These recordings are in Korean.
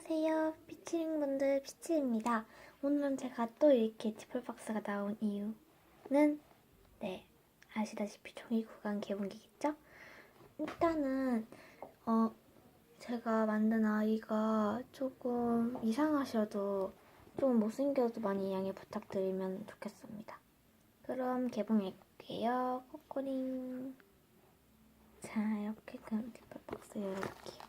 안녕하세요. 피치링분들 피치입니다. 오늘은 제가 또 이렇게 지플박스가 나온 이유는 아시다시피 종이 구간 개봉기겠죠? 일단은 제가 만든 아이가 조금 이상하셔도 조금 못생겨도 많이 양해 부탁드리면 좋겠습니다. 그럼 개봉할게요. 꼬꼬링. 자, 이렇게 그럼 지플박스 열어볼게요.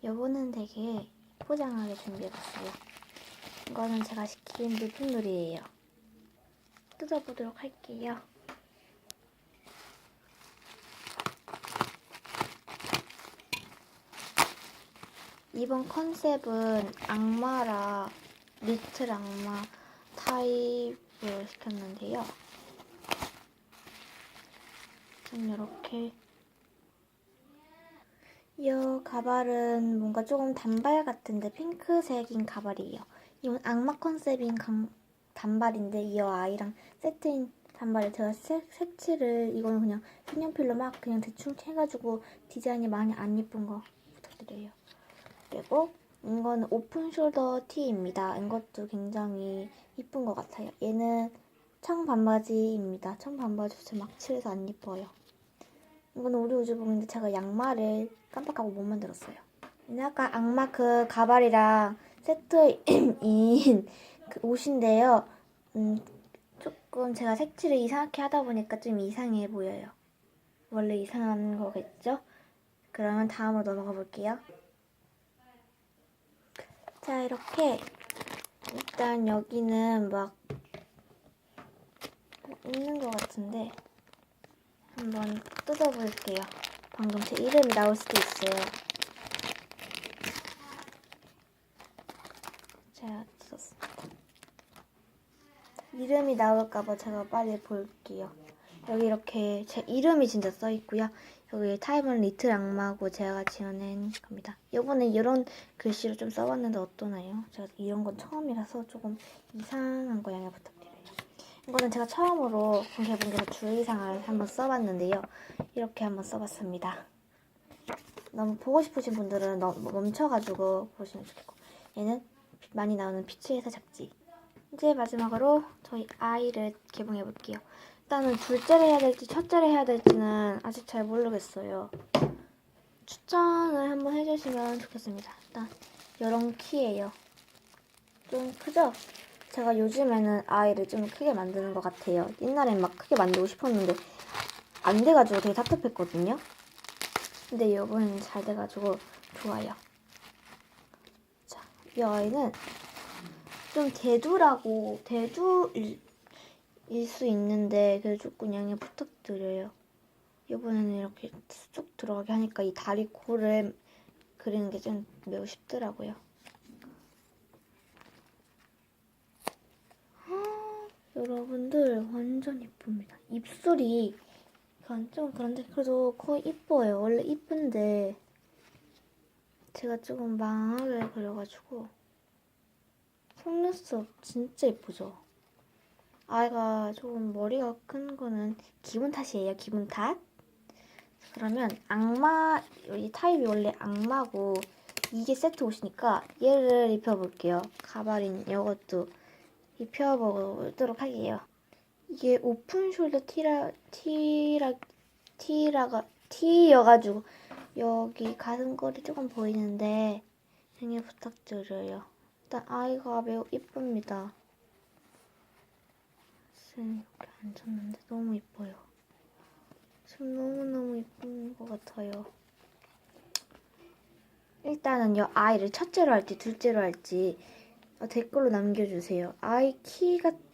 요거는 되게 포장하게 준비해봤어요. 이거는 제가 시킨 물품놀이에요. 뜯어보도록 할게요. 이번 컨셉은 악마라 리틀 악마 타입을 시켰는데요. 좀 이렇게 이 가발은 뭔가 조금 단발 같은데 핑크색인 가발이에요. 이건 악마 컨셉인 단발인데 이 아이랑 세트인 단발을 제가 색칠을 이거는 그냥 색연필로 막 그냥 대충 해가지고 디자인이 많이 안 예쁜 거 부탁드려요. 그리고 이거는 오픈 숄더 티입니다. 이것도 굉장히 예쁜 것 같아요. 얘는 청반바지입니다. 청반바지 막 칠해서 안 예뻐요. 이거는 우리 우주복인데 제가 양말을 깜빡하고 못 만들었어요. 얘는 아까 악마 그 가발이랑 세트인 그 옷인데요. 조금 제가 색칠을 이상하게 하다 보니까 좀 이상해 보여요. 원래 이상한 거겠죠? 그러면 다음으로 넘어가 볼게요. 자, 이렇게 일단 여기는 막 있는 것 같은데 한번 뜯어볼게요. 방금 제 이름이 나올 수도 있어요. 제가 뜯었습니다. 이름이 나올까봐 제가 빨리 볼게요. 여기 이렇게 제 이름이 진짜 써있고요. 여기 타임은 리틀 악마고 제가 지어낸 겁니다. 이번에 이런 글씨로 좀 써봤는데 어떠나요? 제가 이런 건 처음이라서 조금 이상한 거 양해 부탁드려요. 이거는 제가 처음으로 개봉해서 주의사항을 한번 써봤는데요. 이렇게 한번 써봤습니다. 너무 보고 싶으신 분들은 멈춰가지고 보시면 좋겠고, 얘는 많이 나오는 피치에서 잡지. 이제 마지막으로 저희 아이를 개봉해볼게요. 일단은 둘째를 해야 될지 첫째를 해야 될지는 아직 잘 모르겠어요. 추천을 한번 해주시면 좋겠습니다. 일단 이런 키예요. 좀 크죠? 제가 요즘에는 아이를 좀 크게 만드는 것 같아요. 옛날엔 막 크게 만들고 싶었는데 안 돼가지고 되게 답답했거든요. 근데 이번에는 잘 돼가지고 좋아요. 자, 이 아이는 좀 대두일 수 있는데 그래도 조금 양해 부탁드려요. 이번에는 이렇게 쑥 들어가게 하니까 이 다리 코를 그리는 게 좀 매우 쉽더라고요. 여러분들 완전 이쁩니다. 입술이 좀 그런데 그래도 거의 이뻐요. 원래 이쁜데 제가 조금 망하게 그려가지고 속눈썹 진짜 이쁘죠? 아이가 조금 머리가 큰 거는 기분 탓이에요. 기분 탓. 그러면 악마 이 타입이 원래 악마고 이게 세트 옷이니까 얘를 입혀볼게요. 가발인 이것도 입혀보도록 할게요. 이게 오픈 숄더 티여가지고 여기 가슴걸이 조금 보이는데 양해 부탁드려요. 일단 아이가 매우 이쁩니다. 이렇게 앉았는데 너무 이뻐요. 지금 너무너무 이쁜 것 같아요. 일단은 이 아이를 첫째로 할지 둘째로 할지 댓글로 남겨주세요. 아이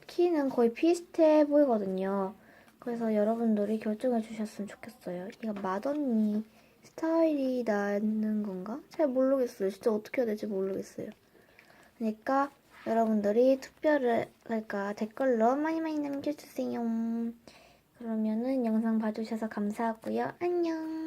키는 거의 비슷해 보이거든요. 그래서 여러분들이 결정해 주셨으면 좋겠어요. 이거 맏언니 스타일이 나는 건가? 잘 모르겠어요. 진짜 어떻게 해야 될지 모르겠어요. 그러니까 여러분들이 그러니까 댓글로 많이 많이 남겨주세요. 그러면은 영상 봐주셔서 감사하고요. 안녕.